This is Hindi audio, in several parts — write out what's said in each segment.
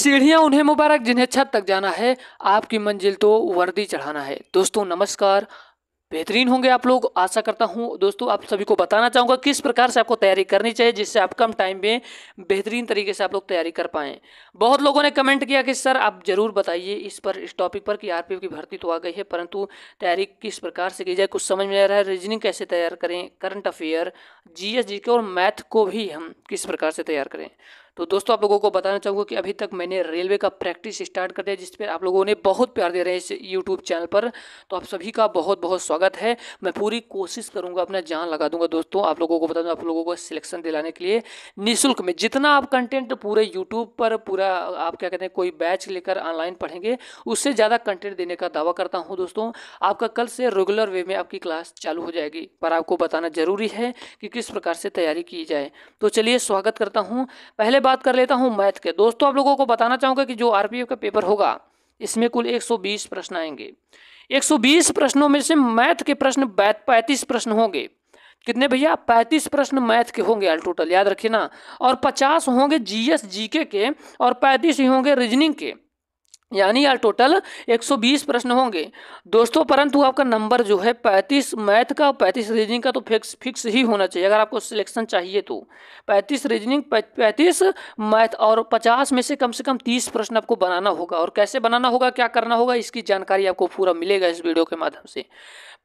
सीढ़ियां उन्हें मुबारक जिन्हें छत तक जाना है, आपकी मंजिल तो वर्दी चढ़ाना है। दोस्तों नमस्कार, बेहतरीन होंगे आप लोग, आशा करता हूं। दोस्तों आप सभी को बताना चाहूँगा किस प्रकार से आपको तैयारी करनी चाहिए जिससे आप कम टाइम में बेहतरीन तरीके से आप लोग तैयारी कर पाएँ। बहुत लोगों ने कमेंट किया कि सर आप ज़रूर बताइए इस टॉपिक पर कि आरपीएफ की भर्ती तो आ गई है, परंतु तैयारी किस प्रकार से की जाए, कुछ समझ में आ रहा है। रीजनिंग कैसे तैयार करें, करंट अफेयर, जीएस जीके और मैथ को भी हम किस प्रकार से तैयार करें। तो दोस्तों आप लोगों को बताना चाहूँगा कि अभी तक मैंने रेलवे का प्रैक्टिस स्टार्ट कर दिया, जिस पर आप लोगों ने बहुत प्यार दे रहे हैं इस यूट्यूब चैनल पर। तो आप सभी का बहुत बहुत स्वागत है। मैं पूरी कोशिश करूँगा, अपना जान लगा दूंगा दोस्तों, आप लोगों को बता दूँ, आप लोगों को सिलेक्शन दिलाने के लिए निःशुल्क में जितना आप कंटेंट पूरे यूट्यूब पर पूरा आप क्या कहते हैं कोई बैच लेकर ऑनलाइन पढ़ेंगे, उससे ज़्यादा कंटेंट देने का दावा करता हूँ दोस्तों। आपका कल से रेगुलर वे में आपकी क्लास चालू हो जाएगी, पर आपको बताना जरूरी है कि किस प्रकार से तैयारी की जाए। तो चलिए स्वागत करता हूँ। पहले बात कर लेता हूं मैथ के। दोस्तों आप लोगों को बताना चाहूंगा कि जो आरपीएफ का पेपर होगा इसमें कुल 120 प्रश्न आएंगे। 120 प्रश्नों में से मैथ के प्रश्न 35 प्रश्न होंगे। कितने भैया? 35 प्रश्न मैथ के होंगे ऑल टोटल, याद रखिए ना। और 50 होंगे जीएस जीके के और 35 ही होंगे रीजनिंग के, यानी यार टोटल 120 प्रश्न होंगे दोस्तों। परंतु आपका नंबर जो है 35 मैथ का और 35 रीजनिंग का तो फिक्स ही होना चाहिए अगर आपको सिलेक्शन चाहिए तो। 35 रीजनिंग, 35 मैथ और 50 में से कम 30 प्रश्न आपको बनाना होगा। और कैसे बनाना होगा, क्या करना होगा, इसकी जानकारी आपको पूरा मिलेगा इस वीडियो के माध्यम से।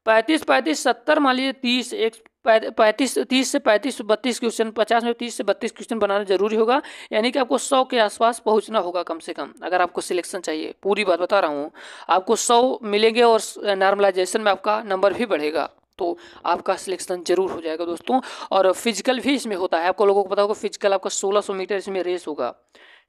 35 35 70 मान लीजिए 30 एक 35 30 से 35 32 क्वेश्चन, 50 में 30 से 32 क्वेश्चन बनाना जरूरी होगा। यानी कि आपको 100 के आसपास पहुंचना होगा कम से कम अगर आपको सिलेक्शन चाहिए। पूरी बात बता रहा हूँ, आपको 100 मिलेंगे और नॉर्मलाइजेशन में आपका नंबर भी बढ़ेगा, तो आपका सिलेक्शन जरूर हो जाएगा दोस्तों। और फिजिकल भी इसमें होता है, आपको लोगों को पता होगा फिजिकल आपका 1600 मीटर इसमें रेस होगा।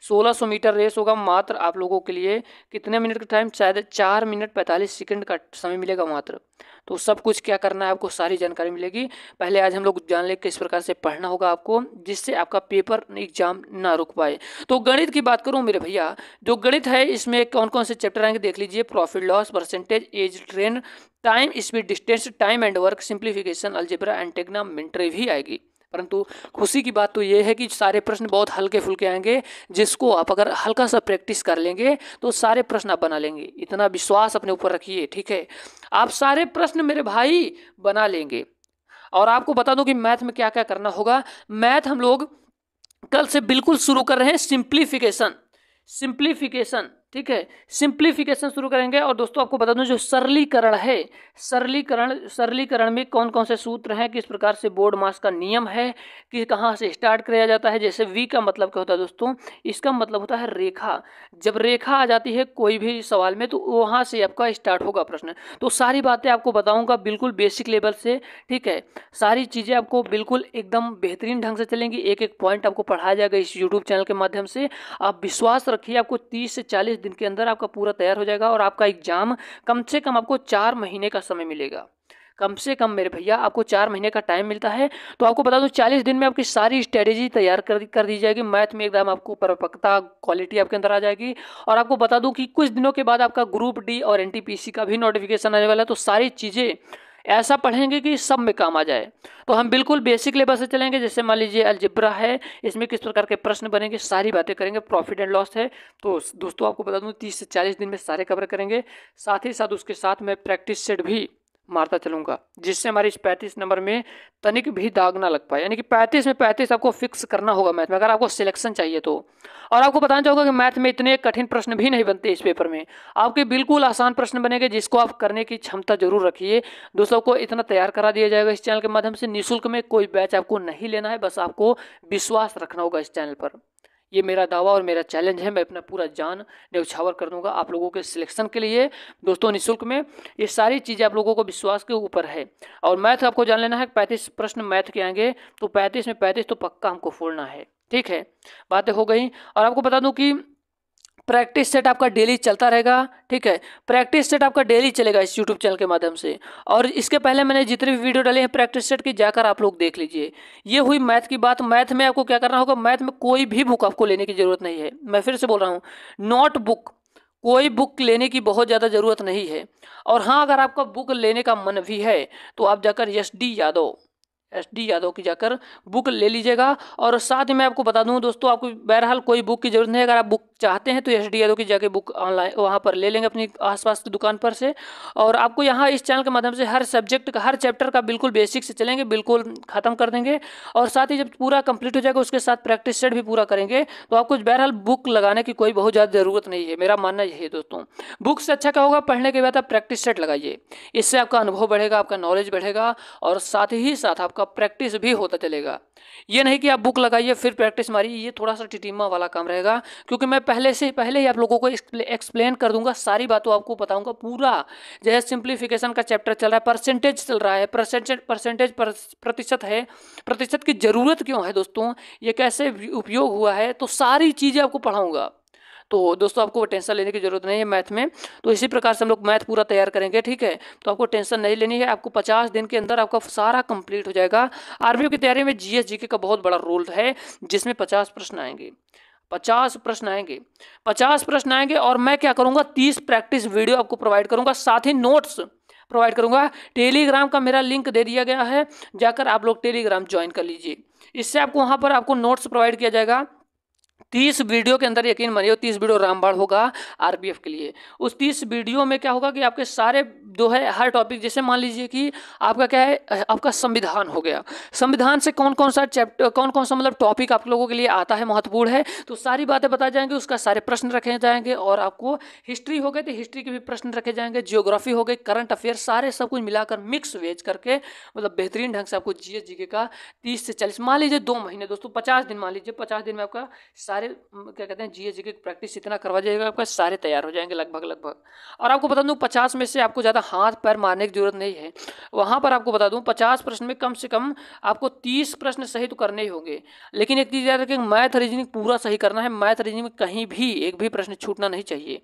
1600 मीटर रेस होगा मात्र आप लोगों के लिए। कितने मिनट का टाइम? शायद 4 मिनट 45 सेकंड का समय मिलेगा मात्र। तो सब कुछ क्या करना है आपको, सारी जानकारी मिलेगी। पहले आज हम लोग जान ले किस प्रकार से पढ़ना होगा आपको, जिससे आपका पेपर एग्जाम ना रुक पाए। तो गणित की बात करूं मेरे भैया, जो गणित है इसमें कौन कौन से चैप्टर आएंगे देख लीजिए। Profit loss, percentage, age trend, time, speed, distance, time and work, simplification, algebra and trigonometry भी आएगी। परंतु खुशी की बात तो ये है कि सारे प्रश्न बहुत हल्के फुल्के आएंगे, जिसको आप अगर हल्का सा प्रैक्टिस कर लेंगे तो सारे प्रश्न आप बना लेंगे। इतना विश्वास अपने ऊपर रखिए, ठीक है। आप सारे प्रश्न मेरे भाई बना लेंगे। और आपको बता दूं कि मैथ में क्या क्या करना होगा। मैथ हम लोग कल से बिल्कुल शुरू कर रहे हैं सिंप्लीफिकेशन, ठीक है, सिंप्लीफिकेशन शुरू करेंगे। और दोस्तों आपको बता दूं जो सरलीकरण है, सरलीकरण में कौन कौन से सूत्र हैं, किस प्रकार से बोर्ड मास का नियम है, कि कहाँ से स्टार्ट किया जाता है। जैसे वी का मतलब क्या होता है दोस्तों? इसका मतलब होता है रेखा। जब रेखा आ जाती है कोई भी सवाल में तो वहाँ से आपका स्टार्ट होगा प्रश्न। तो सारी बातें आपको बताऊँगा बिल्कुल बेसिक लेवल से, ठीक है। सारी चीज़ें आपको बिल्कुल एकदम बेहतरीन ढंग से चलेंगी, एक एक पॉइंट आपको पढ़ाया जाएगा इस यूट्यूब चैनल के माध्यम से। आप विश्वास रखिए, आपको 30 से 40 दिन के अंदर आपका पूरा तैयार हो जाएगा। और आपका एग्जाम कम से कम आपको 4 महीने का समय मिलेगा, कम से कम मेरे भैया आपको 4 महीने का टाइम मिलता है। तो आपको बता दूं 40 दिन में आपकी सारी स्ट्रेटेजी तैयार कर दी जाएगी। मैथ में एकदम आपको परिपक्वता, क्वालिटी आपके अंदर आ जाएगी। और आपको बता दूं कि कुछ दिनों के बाद आपका ग्रुप डी और एनटीपीसी का भी नोटिफिकेशन आने वाला है। तो सारी चीज़ें ऐसा पढ़ेंगे कि सब में काम आ जाए। तो हम बिल्कुल बेसिक लेवल से चलेंगे। जैसे मान लीजिए अलजेब्रा है, इसमें किस प्रकार के प्रश्न बनेंगे, सारी बातें करेंगे। प्रॉफिट एंड लॉस है, तो दोस्तों आपको बता दूं 30 से 40 दिन में सारे कवर करेंगे। साथ ही साथ उसके साथ मैं प्रैक्टिस सेट भी मारता चलूंगा, जिससे हमारे इस 35 नंबर में तनिक भी दाग ना लग पाए। यानी कि 35 में 35 आपको फिक्स करना होगा मैथ में अगर आपको सिलेक्शन चाहिए तो। और आपको बताना चाहूँगा कि मैथ में इतने कठिन प्रश्न भी नहीं बनते इस पेपर में, आपके बिल्कुल आसान प्रश्न बनेंगे, जिसको आप करने की क्षमता जरूर रखिए। दोस्तों को इतना तैयार करा दिया जाएगा इस चैनल के माध्यम से निःशुल्क में। कोई बैच आपको नहीं लेना है, बस आपको विश्वास रखना होगा इस चैनल पर। ये मेरा दावा और मेरा चैलेंज है, मैं अपना पूरा जान न्यौछावर कर दूंगा आप लोगों के सिलेक्शन के लिए दोस्तों निःशुल्क में। ये सारी चीज़ें आप लोगों को विश्वास के ऊपर है। और मैथ आपको जान लेना है, 35 प्रश्न मैथ के आएंगे, तो 35 में 35 तो पक्का हमको फोड़ना है, ठीक है। बातें हो गई। और आपको बता दूं कि प्रैक्टिस सेट आपका डेली चलता रहेगा, ठीक है। प्रैक्टिस सेट आपका डेली चलेगा इस यूट्यूब चैनल के माध्यम से। और इसके पहले मैंने जितने भी वीडियो डाले हैं प्रैक्टिस सेट की, जाकर आप लोग देख लीजिए। ये हुई मैथ की बात। मैथ में आपको क्या करना होगा, मैथ में कोई भी बुक आपको लेने की जरूरत नहीं है। मैं फिर से बोल रहा हूँ, नोट बुक, कोई बुक लेने की बहुत ज़्यादा ज़रूरत नहीं है। और हाँ, अगर आपका बुक लेने का मन भी है तो आप जाकर एस डी यादव की जाकर बुक ले लीजिएगा। और साथ ही मैं आपको बता दूं दोस्तों, आपको बहरहाल कोई बुक की जरूरत नहीं है। अगर आप बुक चाहते हैं तो एस डी यादव की जाके बुक ऑनलाइन वहाँ पर ले लेंगे अपनी आसपास की दुकान पर से। और आपको यहाँ इस चैनल के माध्यम से हर सब्जेक्ट का, हर चैप्टर का बिल्कुल बेसिक से चलेंगे, बिल्कुल खत्म कर देंगे। और साथ ही जब पूरा कंप्लीट हो जाएगा उसके साथ प्रैक्टिस सेट भी पूरा करेंगे। तो आपको बहरहाल बुक लगाने की कोई बहुत ज़्यादा ज़रूरत नहीं है, मेरा मानना यही है दोस्तों। बुक से अच्छा क्या होगा, पढ़ने के बाद आप प्रैक्टिस सेट लगाइए, इससे आपका अनुभव बढ़ेगा, आपका नॉलेज बढ़ेगा और साथ ही साथ आपका प्रैक्टिस भी होता चलेगा। ये नहीं कि आप बुक लगाइए फिर प्रैक्टिस मारिए, ये थोड़ा सा टिटिम्मा वाला काम रहेगा। क्योंकि मैं पहले ही आप लोगों को एक्सप्लेन कर दूंगा, सारी बातों आपको बताऊंगा पूरा। जैसे सिंप्लीफिकेशन का चैप्टर चल रहा है, परसेंटेज चल रहा है, परसेंटेज प्रतिशत है, प्रतिशत की ज़रूरत क्यों है दोस्तों, ये कैसे उपयोग हुआ है, तो सारी चीज़ें आपको पढ़ाऊंगा। तो दोस्तों आपको टेंशन लेने की जरूरत नहीं है मैथ में। तो इसी प्रकार से हम लोग मैथ पूरा तैयार करेंगे, ठीक है। तो आपको टेंशन नहीं लेनी है, आपको 50 दिन के अंदर आपका सारा कंप्लीट हो जाएगा। आरबीओ की तैयारी में जीएस जीके का बहुत बड़ा रोल है, जिसमें 50 प्रश्न आएंगे, 50 प्रश्न आएंगे, 50 प्रश्न आएंगे। और मैं क्या करूंगा, 30 प्रैक्टिस वीडियो आपको प्रोवाइड करूंगा, साथ ही नोट्स प्रोवाइड करूंगा। टेलीग्राम का मेरा लिंक दे दिया गया है, जाकर आप लोग टेलीग्राम ज्वाइन कर लीजिए। इससे आपको वहां पर आपको नोट्स प्रोवाइड किया जाएगा। 30 वीडियो के अंदर यकीन मानिए 30 वीडियो रामबाण होगा आरपीएफ के लिए। उस 30 वीडियो में क्या होगा कि आपके सारे जो है हर टॉपिक, जैसे मान लीजिए कि आपका क्या है, आपका संविधान हो गया, संविधान से कौन कौन सा चैप्टर, कौन कौन सा मतलब टॉपिक आप लोगों के लिए आता है, महत्वपूर्ण है, तो सारी बातें बताई जाएंगी, उसका सारे प्रश्न रखे जाएंगे। और आपको हिस्ट्री हो गई तो हिस्ट्री के भी प्रश्न रखे जाएंगे, जियोग्राफी हो गई, करंट अफेयर, सारे सब कुछ मिलाकर मिक्स वेज करके मतलब बेहतरीन ढंग से आपको जीएस जीके का 30 से 40, मान लीजिए 2 महीने दोस्तों, 50 दिन मान लीजिए, 50 दिन में आपका सारे क्या कहते हैं जीएस जीके की प्रैक्टिस इतना करवा जाएगा, आपका सारे तैयार हो जाएंगे लगभग। और आपको बता दूं 50 में से आपको ज़्यादा हाथ पैर मारने की जरूरत नहीं है। वहाँ पर आपको बता दूं 50 प्रश्न में कम से कम आपको 30 प्रश्न सही तो करने ही होंगे। लेकिन एक चीज़ याद रखें, मैथ रीजनिंग पूरा सही करना है, मैथ रीजनिंग में कहीं भी एक भी प्रश्न छूटना नहीं चाहिए।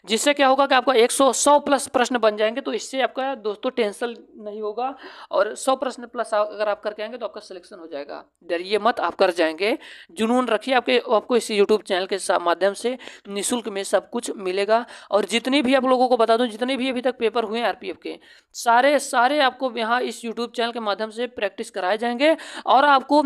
जिससे क्या होगा कि आपका 100 प्लस प्रश्न बन जाएंगे, तो इससे आपका दोस्तों टेंशन नहीं होगा। और 100 प्रश्न प्लस अगर आप करके आएंगे तो आपका सिलेक्शन हो जाएगा। डरिए मत, आप कर जाएंगे, जुनून रखिए। आपको इस यूट्यूब चैनल के माध्यम से निःशुल्क में सब कुछ मिलेगा। और जितनी भी आप लोगों को बता दूं, जितने भी अभी तक पेपर हुए हैं आरपीएफ के, सारे आपको यहाँ इस यूट्यूब चैनल के माध्यम से प्रैक्टिस कराए जाएंगे और आपको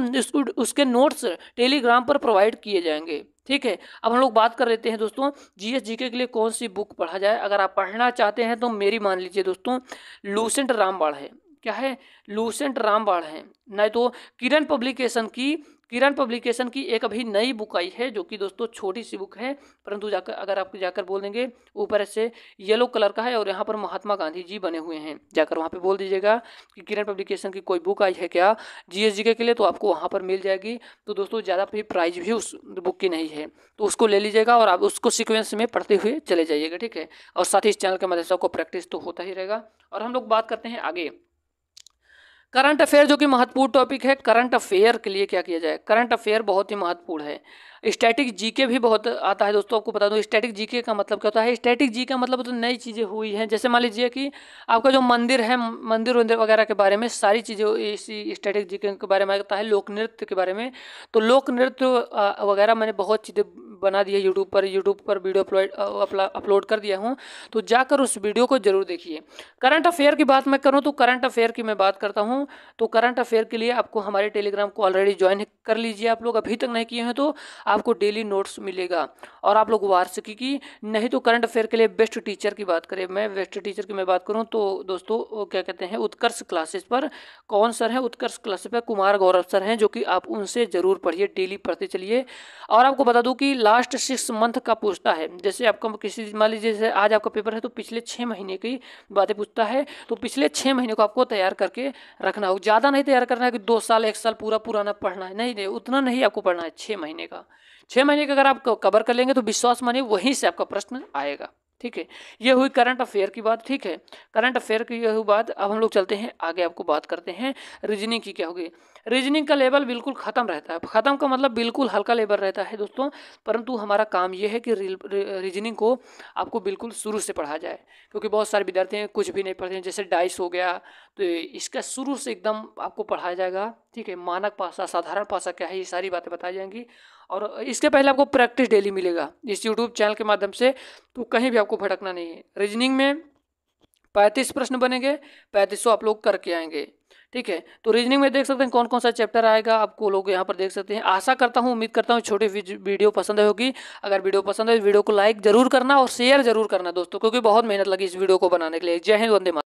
उसके नोट्स टेलीग्राम पर प्रोवाइड किए जाएंगे, ठीक है। अब हम लोग बात कर लेते हैं दोस्तों, जीएस जीके के लिए कौन सी बुक पढ़ा जाए। अगर आप पढ़ना चाहते हैं तो मेरी मान लीजिए दोस्तों, लूसेंट रामबाण है, क्या है, लूसेंट रामबाण है। नहीं तो किरण पब्लिकेशन की एक अभी नई बुक आई है, जो कि दोस्तों छोटी सी बुक है, परंतु अगर आप जाकर बोल देंगे, ऊपर से येलो कलर का है और यहाँ पर महात्मा गांधी जी बने हुए हैं, जाकर वहाँ पे बोल दीजिएगा कि किरण पब्लिकेशन की कोई बुक आई है क्या जीएस जीके के लिए, तो आपको वहाँ पर मिल जाएगी। तो दोस्तों ज़्यादा भी प्राइस भी उस बुक की नहीं है, तो उसको ले लीजिएगा और आप उसको सीक्वेंस में पढ़ते हुए चले जाइएगा, ठीक है। और साथ ही इस चैनल के मदद से आपको प्रैक्टिस तो होता ही रहेगा। और हम लोग बात करते हैं आगे करंट अफेयर, जो कि महत्वपूर्ण टॉपिक है। करंट अफेयर के लिए क्या किया जाए, करंट अफेयर बहुत ही महत्वपूर्ण है। स्टैटिक जीके भी बहुत आता है दोस्तों, आपको बता दूं स्टैटिक जीके का मतलब क्या होता है। स्टैटिक जीके का मतलब तो नई चीज़ें हुई हैं, जैसे मान लीजिए कि आपका जो मंदिर है, मंदिर वगैरह के बारे में सारी चीज़ें इसी स्टैटिक जीके के बारे में आता है। लोक नृत्य के बारे में, तो लोक नृत्य वगैरह मैंने बहुत चीज़ें बना दी है यूट्यूब पर वीडियो अपलोड कर दिया हूँ, तो जाकर उस वीडियो को जरूर देखिए। करंट अफेयर की बात मैं करूँ तो करंट अफेयर की मैं बात करता हूँ, तो करंट अफेयर के लिए आपको हमारे टेलीग्राम को ऑलरेडी ज्वाइन कर लीजिए। आप लोग अभी तक नहीं किए हैं तो आपको डेली नोट्स मिलेगा। और आप लोग वार्षिकी की, नहीं तो करंट अफेयर के लिए बेस्ट टीचर की बात करें, मैं बेस्ट टीचर की मैं बात करूं तो दोस्तों वो क्या कहते हैं, उत्कर्ष क्लासेस पर कौन सर हैं, उत्कर्ष क्लासेस पर कुमार गौरव सर हैं, जो कि आप उनसे जरूर पढ़िए, डेली पढ़ते चलिए। और आपको बता दूं कि लास्ट 6 मंथ का पूछता है, जैसे आपका किसी मान लीजिए जैसे आज आपका पेपर है तो पिछले 6 महीने की बातें पूछता है, तो पिछले 6 महीने को आपको तैयार करके रखना हो। ज़्यादा नहीं तैयार करना है कि 2 साल 1 साल पूरा पुराना पढ़ना है, नहीं, उतना नहीं आपको पढ़ना है। 6 महीने का, 6 महीने का अगर आप कवर कर लेंगे तो विश्वास मानिए वहीं से आपका प्रश्न आएगा, ठीक है। ये हुई करंट अफेयर की बात, ठीक है। करंट अफेयर की ये हुई बात। अब हम लोग चलते हैं आगे, आपको बात करते हैं रीजनिंग की क्या होगी। रीजनिंग का लेवल बिल्कुल ख़त्म रहता है, ख़त्म का मतलब बिल्कुल हल्का लेवल रहता है दोस्तों, परंतु हमारा काम ये है कि रीजनिंग को आपको बिल्कुल शुरू से पढ़ा जाए, क्योंकि बहुत सारे विद्यार्थी हैं कुछ भी नहीं पढ़ते हैं। जैसे डाइस हो गया, तो इसका शुरू से एकदम आपको पढ़ाया जाएगा, ठीक है। मानक पासा, साधारण पासा क्या है, ये सारी बातें बताई जाएंगी। और इसके पहले आपको प्रैक्टिस डेली मिलेगा इस यूट्यूब चैनल के माध्यम से, तो कहीं भी आपको भटकना नहीं है। रीजनिंग में 35 प्रश्न बनेंगे, 3500 आप लोग करके आएंगे, ठीक है, तो रीजनिंग में देख सकते हैं कौन कौन सा चैप्टर आएगा, आपको लोग यहाँ पर देख सकते हैं। आशा करता हूँ, उम्मीद करता हूँ छोटी वीडियो पसंद होगी। अगर वीडियो पसंद है वीडियो को लाइक जरूर करना और शेयर जरूर करना दोस्तों, क्योंकि बहुत मेहनत लगी इस वीडियो को बनाने के लिए। जय हिंद, वंदे मातरम।